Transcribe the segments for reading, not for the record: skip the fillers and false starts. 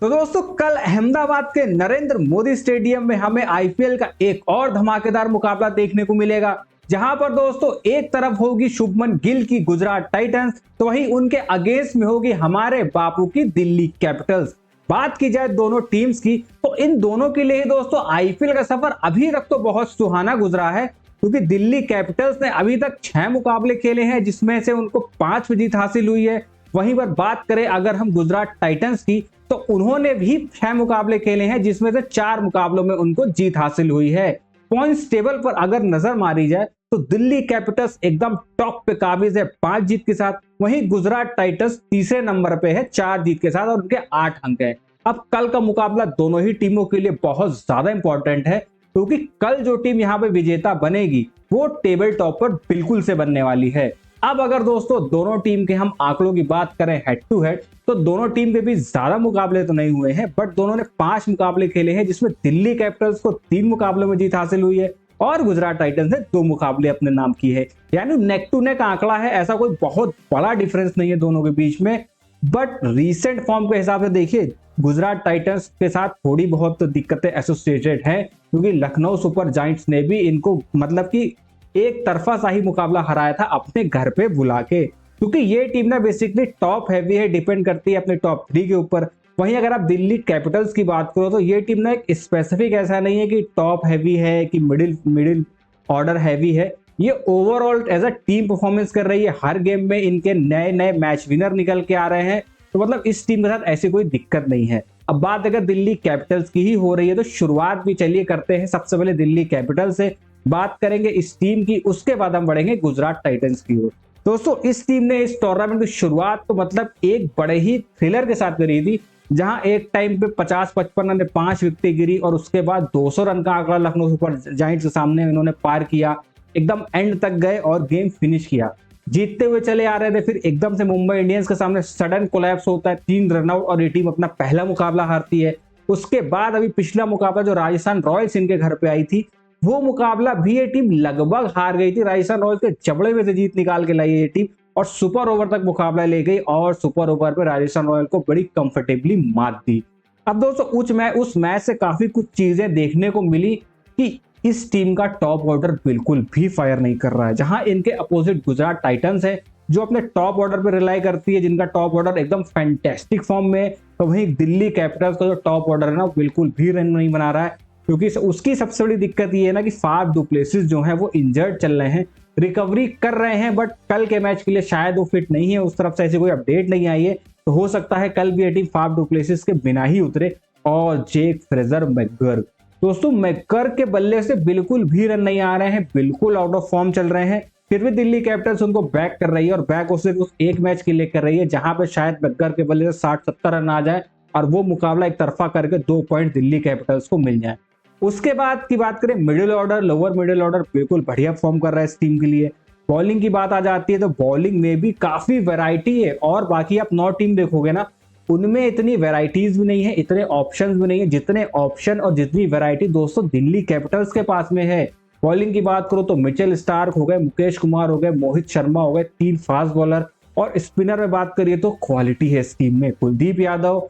तो दोस्तों कल अहमदाबाद के नरेंद्र मोदी स्टेडियम में हमें आईपीएल का एक और धमाकेदार मुकाबला देखने को मिलेगा, जहां पर दोस्तों एक तरफ होगी शुभमन गिल की गुजरात टाइटंस, तो वहीं उनके अगेंस्ट में होगी हमारे बापू की दिल्ली कैपिटल्स। बात की जाए दोनों टीम्स की, तो इन दोनों के लिए दोस्तों आईपीएल का सफर अभी तक तो बहुत सुहाना गुजरा है, क्योंकि दिल्ली कैपिटल्स ने अभी तक 6 मुकाबले खेले हैं, जिसमें से उनको 5 में जीत हासिल हुई है। वहीं पर बात करें अगर हम गुजरात टाइटंस की, तो उन्होंने भी 6 मुकाबले खेले हैं, जिसमें से 4 मुकाबलों में उनको जीत हासिल हुई है। पॉइंट्स टेबल पर अगर नजर मारी जाए तो दिल्ली कैपिटल्स एकदम टॉप पे काबिज है 5 जीत के साथ। वहीं गुजरात टाइटंस तीसरे नंबर पे है 4 जीत के साथ और उनके 8 अंक है। अब कल का मुकाबला दोनों ही टीमों के लिए बहुत ज्यादा इंपॉर्टेंट है, क्योंकि कल जो टीम यहाँ पे विजेता बनेगी वो टेबल टॉप पर बिल्कुल से बनने वाली है। अब अगर दोस्तों दोनों टीम के हम आंकड़ों की बात करें हेड टू हेड, तो दोनों टीम के भी ज्यादा मुकाबले तो नहीं हुए हैं, बट दोनों ने 5 मुकाबले खेले हैं, जिसमें दिल्ली कैपिटल्स को 3 मुकाबलों में जीत हासिल हुई है और गुजरात टाइटंस ने 2 मुकाबले अपने नाम की है। यानी नेक टू नेक आंकड़ा है, ऐसा कोई बहुत बड़ा डिफरेंस नहीं है दोनों के बीच में। बट रीसेंट फॉर्म के हिसाब से देखिए, गुजरात टाइटंस के साथ थोड़ी बहुत दिक्कतें एसोसिएटेड हैं, क्योंकि लखनऊ सुपर जायंट्स ने भी इनको मतलब कि एक तरफा सा ही मुकाबला हराया था अपने घर पे बुला के, क्योंकि ये टीम ना बेसिकली टॉप हैवी है, डिपेंड करती है अपने टॉप 3 के ऊपर। वहीं अगर आप दिल्ली कैपिटल्स की बात करो तो ये टीम ना एक स्पेसिफिक ऐसा नहीं है कि टॉप हैवी है कि मिडिल मिडिल ऑर्डर हैवी है, ये overall as a team performance कर रही है। हर गेम में इनके नए नए मैच विनर निकल के आ रहे हैं, तो मतलब इस टीम के साथ ऐसी कोई दिक्कत नहीं है। अब बात अगर दिल्ली कैपिटल्स की ही हो रही है, तो शुरुआत भी चलिए करते हैं सबसे पहले दिल्ली कैपिटल से। बात करेंगे इस टीम की, उसके बाद हम बढ़ेंगे गुजरात टाइटंस की ओर। दोस्तों इस टीम ने इस टूर्नामेंट की शुरुआत तो मतलब एक बड़े ही थ्रिलर के साथ करी थी, जहां एक टाइम पे 50-55 रन 5 विकेटें गिरी और उसके बाद 200 रन का आंकड़ा लखनऊ सुपर जायंट्स के सामने इन्होंने पार किया, एकदम एंड तक गए और गेम फिनिश किया। जीतते हुए चले आ रहे थे, फिर एकदम से मुंबई इंडियंस के सामने सडन कोलैप्स होता है, 3 रन आउट और ये टीम अपना पहला मुकाबला हारती है। उसके बाद अभी पिछला मुकाबला जो राजस्थान रॉयल्स इनके घर पे आई थी, वो मुकाबला भी ये टीम लगभग हार गई थी। राजस्थान रॉयल्स के जबड़े में से जीत निकाल के लाई ये टीम और सुपर ओवर तक मुकाबला ले गई और सुपर ओवर पे राजस्थान रॉयल्स को बड़ी कंफर्टेबली मात दी। अब दोस्तों उस मैच से काफी कुछ चीजें देखने को मिली कि इस टीम का टॉप ऑर्डर बिल्कुल भी फायर नहीं कर रहा है। जहां इनके अपोजिट गुजरात टाइटंस है, जो अपने टॉप ऑर्डर पर रिलाई करती है, जिनका टॉप ऑर्डर एकदम फैंटेस्टिक फॉर्म में है, तो वहीं दिल्ली कैपिटल्स का जो टॉप ऑर्डर है ना, बिल्कुल भी रन नहीं बना रहा है, क्योंकि उसकी सबसे बड़ी दिक्कत ये है ना कि फाफ डु प्लेसिस जो है वो इंजर्ड चल रहे हैं, रिकवरी कर रहे हैं, बट कल के मैच के लिए शायद वो फिट नहीं है। उस तरफ से ऐसी कोई अपडेट नहीं आई है, तो हो सकता है कल भी ये टीम फाफ डु प्लेसिस के बिना ही उतरे। और जेक फ्रेजर मैकगर्क, दोस्तों मैकगर्क के बल्ले से बिल्कुल भी रन नहीं आ रहे हैं, बिल्कुल आउट ऑफ फॉर्म चल रहे हैं, फिर भी दिल्ली कैपिटल्स उनको बैक कर रही है और बैक उसे उस एक मैच के लिए कर रही है, जहां पे शायद मैकगर्क के बल्ले से 60-70 रन आ जाए और वो मुकाबला एक तरफा करके 2 पॉइंट दिल्ली कैपिटल्स को मिल जाए। उसके बाद की बात करें middle order, lower middle order बिल्कुल बढ़िया फॉर्म कर रहा है इस टीम के लिए। बॉलिंग की बात आ जाती है तो बॉलिंग में भी काफी वैरायटी है, और बाकी आप 9 टीम देखोगे ना, उनमें इतनी वैरायटीज भी नहीं है, इतने ऑप्शंस भी नहीं है, जितने ऑप्शन और जितनी वैरायटी दोस्तों दिल्ली कैपिटल्स के पास में है। बॉलिंग की बात करो तो मिचेल स्टार्क हो गए, मुकेश कुमार हो गए, मोहित शर्मा हो गए, 3 फास्ट बॉलर, और स्पिनर में बात करिए तो क्वालिटी है इस टीम में। कुलदीप यादव,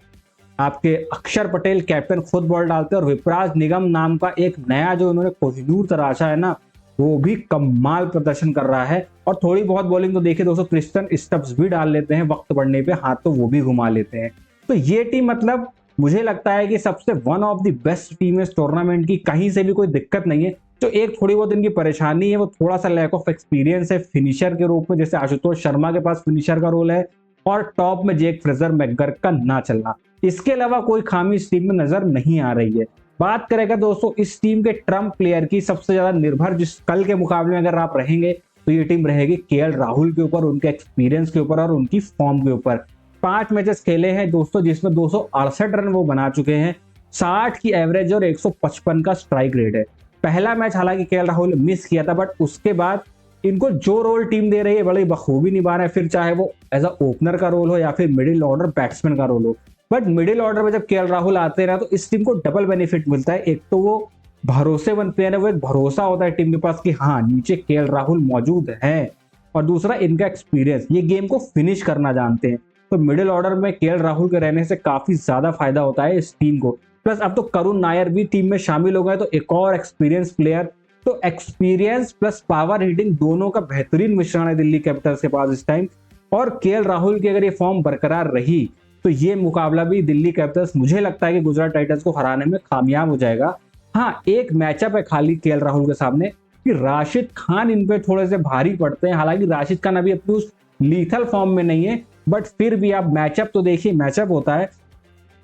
आपके अक्षर पटेल कैप्टन खुद बॉल डालते हैं, और विपराज निगम नाम का एक नया जो इन्होंने कोहिनूर तराशा है ना, वो भी कमाल प्रदर्शन कर रहा है। और थोड़ी बहुत बॉलिंग तो देखिए दोस्तों, क्रिस्टन स्टब्स भी डाल लेते हैं वक्त पड़ने पे, हाथ तो वो भी घुमा लेते हैं। तो ये टीम मतलब मुझे लगता है कि सबसे one of the best team इस टूर्नामेंट की, कहीं से भी कोई दिक्कत नहीं है। जो एक थोड़ी बहुत इनकी परेशानी है वो थोड़ा सा लैक ऑफ एक्सपीरियंस है फिनिशर के रूप में, जैसे आशुतोष शर्मा के पास फिनिशर का रोल है और टॉप में जेक फ्रेजर मैकगर्क का ना चलना। इसके अलावा कोई खामी इस टीम में नजर नहीं आ रही है। बात करेगा दोस्तों इस टीम के ट्रम्प प्लेयर की, सबसे ज्यादा निर्भर जिस कल के मुकाबले में अगर आप रहेंगे तो ये टीम रहेगी केएल राहुल के ऊपर, उनके एक्सपीरियंस के ऊपर और उनकी फॉर्म के ऊपर। 5 मैचेस खेले हैं दोस्तों, जिसमें 268 रन वो बना चुके हैं, 60 की एवरेज और 155 का स्ट्राइक रेट है। पहला मैच हालांकि केएल राहुल ने मिस किया था, बट उसके बाद इनको जो रोल टीम दे रही है बड़ी बखूबी निभा रहे हैं, फिर चाहे वो एज अ ओपनर का रोल हो या फिर मिडिल ऑर्डर बैट्समैन का रोल हो। बट मिडिल ऑर्डर में जब केएल राहुल आते हैं तो इस टीम को डबल बेनिफिट मिलता है। एक तो वो भरोसेमंद प्लेयर है, वो एक भरोसा होता है टीम के पास कि हाँ नीचे केएल राहुल मौजूद है, और दूसरा इनका एक्सपीरियंस, ये गेम को फिनिश करना जानते हैं। तो मिडिल ऑर्डर में केएल राहुल के रहने से काफी ज्यादा फायदा होता है इस टीम को। प्लस अब तो करुण नायर भी टीम में शामिल हो गए, तो एक और एक्सपीरियंस प्लेयर। तो एक्सपीरियंस प्लस पावर हिटिंग दोनों का बेहतरीन मिश्रण है दिल्ली कैपिटल्स के पास इस टाइम। और केएल राहुल की अगर ये फॉर्म बरकरार रही तो ये मुकाबला भी दिल्ली कैपिटल्स मुझे लगता है कि गुजरात टाइटंस को हराने में कामयाब हो जाएगा। हाँ, एक मैचअप है खाली केएल राहुल के सामने कि राशिद खान इन पे थोड़े से भारी पड़ते हैं। हालांकि राशिद खान अभी अपनी उस लीथल फॉर्म में नहीं है, बट फिर भी आप मैचअप तो देखिए, मैचअप होता है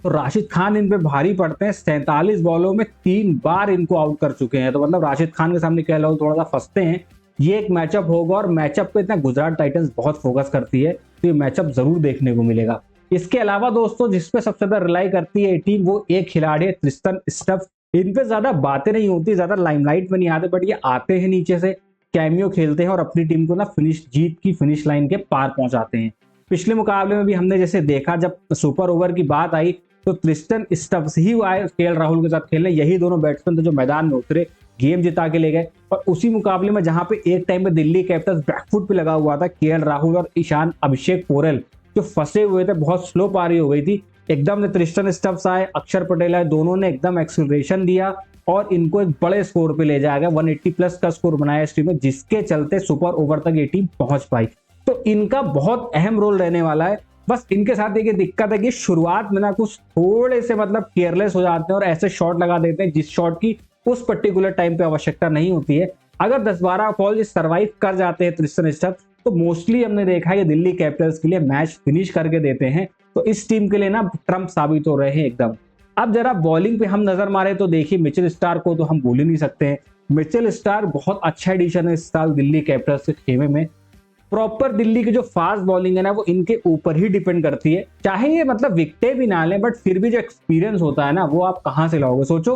तो राशिद खान इन पे भारी पड़ते हैं। 47 बॉलों में 3 बार इनको आउट कर चुके हैं, तो मतलब राशिद खान के सामने केएल राहुल थोड़ा सा फंसते हैं। ये एक मैचअप होगा और मैचअप पे इतना गुजरात टाइटंस बहुत फोकस करती है, तो ये मैचअप जरूर देखने को मिलेगा। इसके अलावा दोस्तों जिसपे सबसे ज्यादा रिलाई करती है टीम वो एक खिलाड़ी है ट्रिस्टन स्टफ। इन पे ज्यादा बातें नहीं होती, ज्यादा लाइमलाइट में नहीं आते, बट ये आते हैं नीचे से, कैमियो खेलते हैं और अपनी टीम को ना जीत की फिनिश लाइन के पार पहुंचाते हैं। पिछले मुकाबले में भी हमने जैसे देखा, जब सुपर ओवर की बात आई तो ट्रिस्टन स्टफ्स ही आए केएल राहुल के साथ खेलने। यही दोनों बैट्समैन थे जो मैदान में उतरे, गेम जिता के ले गए। और उसी मुकाबले में जहां पे एक टाइम में दिल्ली कैपिटल्स बैकफुट पे लगा हुआ था, केएल राहुल और ईशान अभिषेक पोरेल जो फंसे हुए थे, बहुत स्लो पारी हो गई थी, एकदम से ट्रिस्टन स्टफ्स आए, अक्षर पटेल आए, दोनों ने एकदम एक्सीलरेशन दिया और इनको एक बड़े स्कोर पे ले जाया गया। 180 प्लस का स्कोर बनाया इस टीम में, जिसके चलते सुपर ओवर तक ये टीम पहुंच पाई। तो इनका बहुत अहम रोल रहने वाला है। बस इनके साथ एक दिक्कत है कि शुरुआत में ना कुछ थोड़े से मतलब केयरलेस हो जाते हैं और ऐसे शॉट लगा देते हैं जिस शॉट की उस पर्टिकुलर टाइम पे आवश्यकता नहीं होती है। अगर 10-12 बॉल सर्वाइव कर जाते हैं ट्रिस्टन स्टफ्स तो मोस्टली हमने देखा है कि दिल्ली कैपिटल्स के लिए मैच फिनिश करके देते हैं। तो इस टीम के लिए ना ट्रम्प साबित हो रहे हैं एकदम। अब जरा बॉलिंग पे हम नजर मारे तो देखिए मिचेल स्टार्क को तो हम भूल ही नहीं सकते हैं। मिचेल स्टार्क बहुत अच्छा एडिशन है इस साल दिल्ली कैपिटल्स के खेमे में। प्रॉपर दिल्ली की जो फास्ट बॉलिंग है ना वो इनके ऊपर ही डिपेंड करती है। चाहे ये मतलब विकेटें भी ना लें, बट फिर भी जो एक्सपीरियंस होता है ना वो आप कहां से लाओगे। सोचो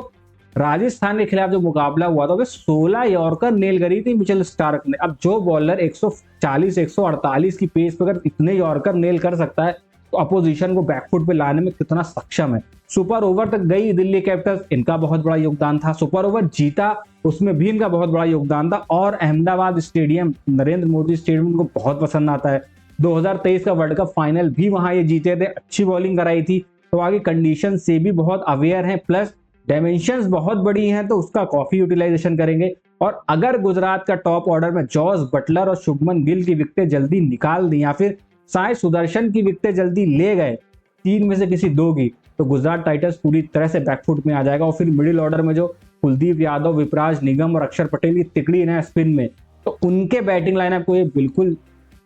राजस्थान के खिलाफ जो मुकाबला हुआ था, 16 यॉर्कर नेल करी थी मिचेल स्टार्क ने। अब जो बॉलर 140 148 की पेस पर अगर इतने यॉर्कर नेल कर सकता है तो अपोजिशन को बैकफुट पे लाने में कितना सक्षम है। सुपर ओवर तक गई दिल्ली कैपिटल्स, इनका बहुत बड़ा योगदान था। सुपर ओवर जीता, उसमें भी इनका बहुत बड़ा योगदान था। और अहमदाबाद स्टेडियम, नरेंद्र मोदी स्टेडियम उनको बहुत पसंद आता है। 2023 का वर्ल्ड कप फाइनल भी वहां ये जीते थे, अच्छी बॉलिंग कराई थी, तो आगे कंडीशन से भी बहुत अवेयर हैं। प्लस डायमेंशंस बहुत बड़ी हैं तो उसका काफी यूटिलाइजेशन करेंगे। और अगर गुजरात का टॉप ऑर्डर में जॉस बटलर और शुभमन गिल की विकेटें जल्दी निकाल दी या फिर साई सुदर्शन की विकेटें जल्दी ले गए, 3 में से किसी 2 की, तो गुजरात टाइटंस पूरी तरह से बैकफुट में आ जाएगा। और फिर मिडिल ऑर्डर में जो कुलदीप यादव, विपराज निगम और अक्षर पटेल की तिकड़ी है स्पिन में, तो उनके बैटिंग लाइनअप को ये बिल्कुल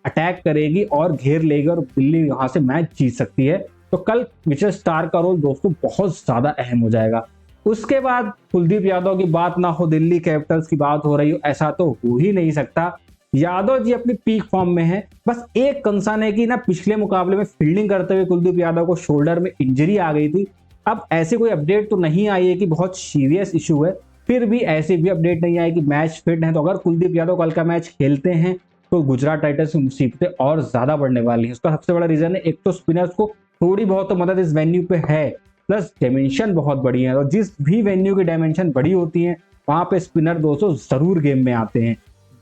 अटैक करेगी और घेर लेगी और दिल्ली यहां से मैच जीत सकती है। तो कल मिचेल स्टार्क का रोल दोस्तों बहुत ज्यादा अहम हो जाएगा। उसके बाद कुलदीप यादव की बात ना हो, दिल्ली कैपिटल्स की बात हो रही हो, ऐसा तो हो ही नहीं सकता। यादव जी अपनी पीक फॉर्म में है। बस एक कंसर्न है कि ना पिछले मुकाबले में फील्डिंग करते हुए कुलदीप यादव को शोल्डर में इंजरी आ गई थी। अब ऐसी कोई अपडेट तो नहीं आई है कि बहुत सीरियस इशू है, फिर भी ऐसी भी अपडेट नहीं आई कि मैच फिट है। तो अगर कुलदीप यादव कल का मैच खेलते हैं तो गुजरात टाइटंस की मुसीबतें और ज्यादा बढ़ने वाली है। उसका सबसे बड़ा रीजन है, एक तो स्पिनर्स को थोड़ी बहुत तो मदद इस वेन्यू पे है, प्लस डायमेंशन बहुत बड़ी है। और जिस भी वेन्यू की डायमेंशन बड़ी होती है वहां पे स्पिनर दोस्तों जरूर गेम में आते हैं।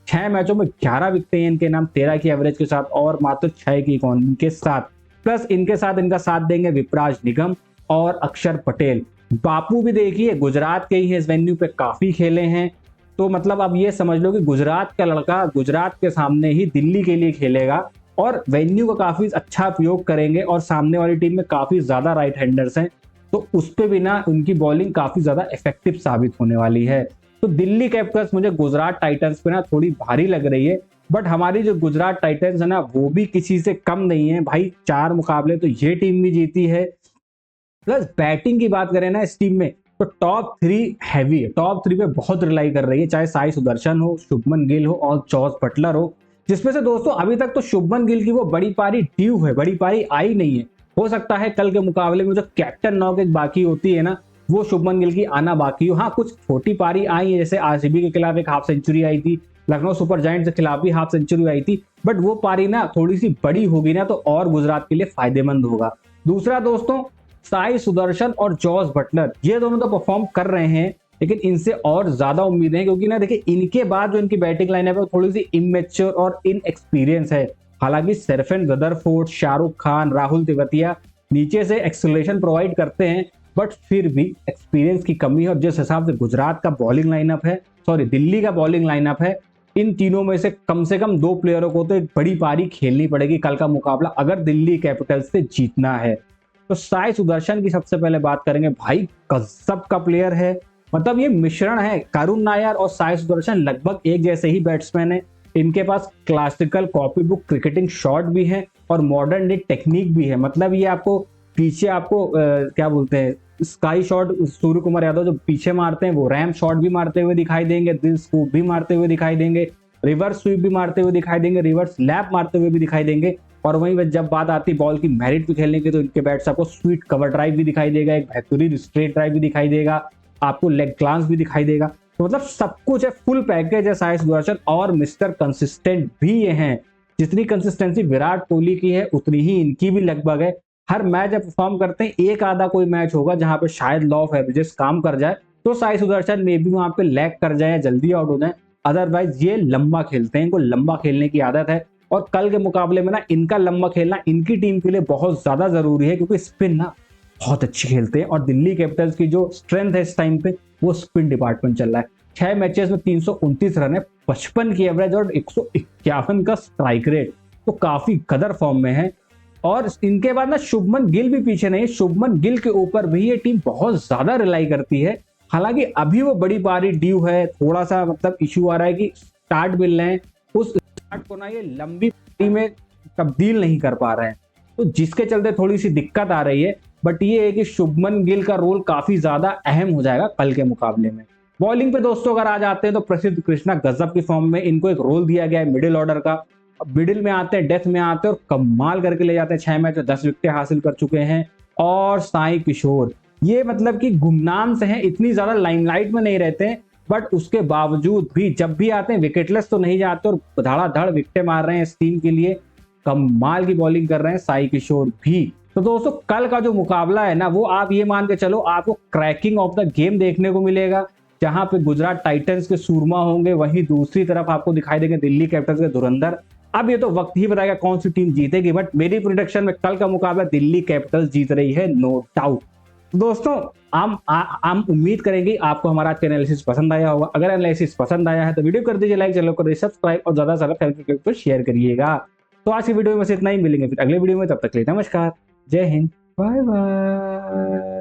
6 मैचों में 11 विकेटें हैं इनके नाम, 13 की एवरेज के साथ और मात्र 6 की इकॉनमी के साथ। प्लस इनके साथ इनका साथ देंगे विपराज निगम और अक्षर पटेल। बापू भी देखिए गुजरात के ही है, इस वेन्यू पे काफी खेले हैं। तो मतलब अब ये समझ लो कि गुजरात का लड़का गुजरात के सामने ही दिल्ली के लिए खेलेगा और वेन्यू का काफी अच्छा उपयोग करेंगे। और सामने वाली टीम में काफी ज्यादा राइट हैंडर्स हैं, तो उस पे भी ना उनकी बॉलिंग काफी ज्यादा इफेक्टिव साबित होने वाली है। तो दिल्ली कैपिटल्स मुझे गुजरात टाइटंस पे ना थोड़ी भारी लग रही है, बट हमारी जो गुजरात टाइटंस है ना वो भी किसी से कम नहीं है भाई। 4 मुकाबले तो ये टीम भी जीती है। प्लस बैटिंग की बात करें ना इस टीम में तो टॉप 3 हैवी है, टॉप 3 पे बहुत रिलाई कर रही है, चाहे साई सुदर्शन हो, शुभमन गिल हो और जॉस बटलर हो। जिसमें से दोस्तों अभी तक तो शुभमन गिल की वो बड़ी पारी ड्यू है, बड़ी पारी आई नहीं है। हो सकता है कल के मुकाबले में जो कैप्टन नॉक एक बाकी होती है ना वो शुभमन गिल की आना बाकी हो। हाँ, कुछ छोटी पारी आई है, जैसे आरसीबी के खिलाफ एक हाफ सेंचुरी आई थी, लखनऊ सुपर जायंट्स के खिलाफ भी हाफ सेंचुरी आई थी, बट वो पारी ना थोड़ी सी बड़ी होगी ना तो और गुजरात के लिए फायदेमंद होगा। दूसरा दोस्तों, साई सुदर्शन और जॉस बटलर ये दोनों तो परफॉर्म कर रहे हैं, लेकिन इनसे और ज्यादा उम्मीदें हैं, क्योंकि ना देखिए इनके बाद जो इनकी बैटिंग लाइनअप है थोड़ी सी इमेच्योर और इनएक्सपीरियंस है। हालांकि सरफेन रदरफोर्ड, शाहरुख खान, राहुल तेवतिया नीचे से एक्सेलरेशन प्रोवाइड करते हैं, बट फिर भी एक्सपीरियंस की कमी है। और जिस हिसाब से गुजरात का बॉलिंग लाइनअप है, सॉरी दिल्ली का बॉलिंग लाइनअप है, इन तीनों में से कम 2 प्लेयरों को तो एक बड़ी पारी खेलनी पड़ेगी कल का मुकाबला अगर दिल्ली कैपिटल्स से जीतना है। तो साई सुदर्शन की सबसे पहले बात करेंगे। भाई गजब का प्लेयर है, मतलब ये मिश्रण है। करुण नायर और साई सुदर्शन लगभग एक जैसे ही बैट्समैन है। इनके पास classical copy book cricketing shot भी है और मॉडर्न डे टेक्निक भी है। मतलब ये आपको पीछे आपको क्या बोलते हैं, स्काई शॉट सूर्य कुमार यादव जो पीछे मारते हैं वो रैम शॉट भी मारते हुए दिखाई देंगे, दिल स्कूप भी मारते हुए दिखाई देंगे, रिवर्स स्वीप भी मारते हुए दिखाई देंगे, रिवर्स लैप मारते हुए भी दिखाई देंगे। और वहीं जब बात आती है बॉल की मेरिट पे खेलने की, तो इनके बैट्स आपको स्वीट कवर ड्राइव भी दिखाई देगा, एक बेहतरीन स्ट्रेट ड्राइव भी दिखाई देगा, आपको लेग ग्लांस भी दिखाई देगा। तो मतलब सब कुछ है, फुल पैकेज है साई सुदर्शन। और मिस्टर कंसिस्टेंट भी ये हैं। जितनी कंसिस्टेंसी विराट कोहली की है उतनी ही इनकी भी लगभग है। हर मैच जब परफॉर्म करते हैं, एक आधा कोई मैच होगा जहां पे शायद लॉ ऑफ एवरेजेस काम कर जाए, तो साई सुदर्शन में भी वहां पे लैग कर जाए, जल्दी आउट हो जाए। अदरवाइज ये लंबा खेलते हैं, इनको लंबा खेलने की आदत है। और कल के मुकाबले में ना इनका लंबा खेलना इनकी टीम के लिए बहुत ज्यादा जरूरी है, क्योंकि स्पिन ना बहुत अच्छी खेलते हैं। और दिल्ली कैपिटल्स की जो स्ट्रेंथ है इस टाइम पे, वो स्पिन डिपार्टमेंट चल रहा है। 6 मैचेस में 329 रन है, 55 की एवरेज और 151 का स्ट्राइक रेट, तो काफी कदर फॉर्म में है। और इनके बाद ना शुभमन गिल भी पीछे नहीं है। शुभमन गिल के ऊपर भी ये टीम बहुत ज्यादा रिलाई करती है। हालांकि अभी वो बड़ी पारी ड्यू है, थोड़ा सा मतलब इशू आ रहा है कि स्टार्ट मिल रहे हैं, उस स्टार्ट को ना ये लंबी पारी में तब्दील नहीं कर पा रहे हैं, तो जिसके चलते थोड़ी सी दिक्कत आ रही है। बट ये है कि शुभमन गिल का रोल काफी ज्यादा अहम हो जाएगा कल के मुकाबले में। बॉलिंग पे दोस्तों अगर आ जाते हैं तो प्रसिद्ध कृष्णा गजब की फॉर्म में, इनको एक रोल दिया गया है मिडिल ऑर्डर का। मिडिल में आते हैं, डेथ में आते हैं और कमाल करके ले जाते हैं। 6 मैच में 10 विकेटें हासिल कर चुके हैं। और साई किशोर ये मतलब कि गुमनाम से हैं, इतनी ज्यादा लाइमलाइट में नहीं रहते हैं, बट उसके बावजूद भी जब भी आते हैं विकेटलेस तो नहीं जाते और धड़ाधड़ विकेटें मार रहे हैं इस टीम के लिए। कमाल की बॉलिंग कर रहे हैं साई किशोर भी। तो दोस्तों कल का जो मुकाबला है ना, वो आप ये मान के चलो आपको क्रैकिंग ऑफ द गेम देखने को मिलेगा, जहां पे गुजरात टाइटंस के सूरमा होंगे, वहीं दूसरी तरफ आपको दिखाई देंगे दिल्ली कैपिटल्स के धुरंधर। अब ये तो वक्त ही बताएगा कौन सी टीम जीतेगी, बट मेरी प्रेडिक्शन में कल का मुकाबला दिल्ली कैपिटल्स जीत रही है, नो डाउट। दोस्तों हम उम्मीद करेंगे आपको हमारा आज का एनालिसिस पसंद आया होगा। अगर एनालिसिस पसंद आया है तो वीडियो कर दीजिए लाइक, चैनल को सब्सक्राइब और ज्यादा से ज्यादा फैमिली को शेयर करिएगा। तो आज की वीडियो में बस इतना ही, मिलेंगे फिर अगले वीडियो में, तब तक के लिए नमस्कार, जय हिंद, बाय बाय।